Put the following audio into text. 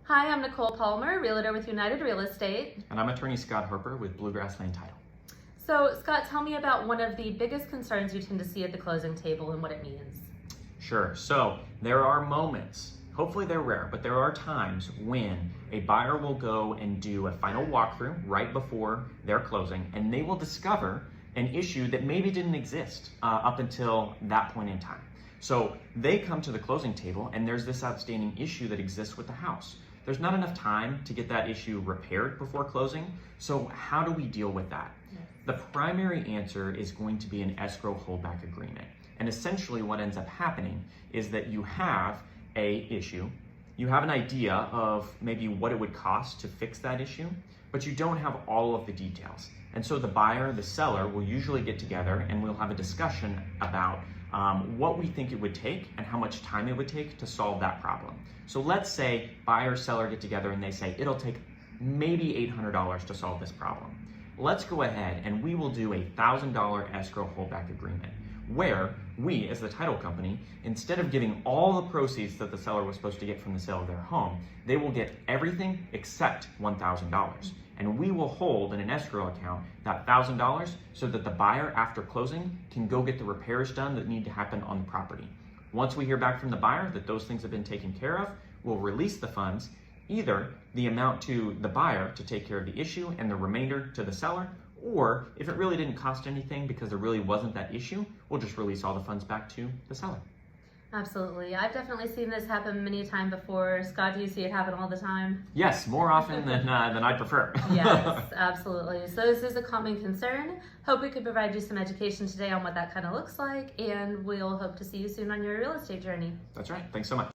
Hi, I'm Nicole Palmer, Realtor with United Real Estate. And I'm attorney Scott Harper with Bluegrass Lane Title. So Scott, tell me about one of the biggest concerns you tend to see at the closing table and what it means. Sure, so there are moments, hopefully they're rare, but there are times when a buyer will go and do a final walkthrough right before their closing, and they will discover an issue that maybe didn't exist up until that point in time. So they come to the closing table and there's this outstanding issue that exists with the house. There's not enough time to get that issue repaired before closing, so how do we deal with that? Yes. The primary answer is going to be an escrow holdback agreement. And essentially what ends up happening is that you have a issue, you have an idea of maybe what it would cost to fix that issue, but you don't have all of the details. And so the buyer, the seller will usually get together and we'll have a discussion about what we think it would take and how much time it would take to solve that problem. So let's say buyer, seller get together and they say it'll take maybe $800 to solve this problem. Let's go ahead and we will do a $1,000 escrow holdback agreement where we, as the title company, instead of getting all the proceeds that the seller was supposed to get from the sale of their home, they will get everything except $1,000. And we will hold in an escrow account that $1,000 so that the buyer, after closing, can go get the repairs done that need to happen on the property. Once we hear back from the buyer that those things have been taken care of, we'll release the funds, either the amount to the buyer to take care of the issue and the remainder to the seller, or if it really didn't cost anything because there really wasn't that issue, we'll just release all the funds back to the seller. Absolutely. I've definitely seen this happen many times before. Scott, do you see it happen all the time? Yes, more often than I'd prefer. Yes, absolutely. So this is a common concern. Hope we could provide you some education today on what that kind of looks like, and we'll hope to see you soon on your real estate journey. That's right. Thanks so much.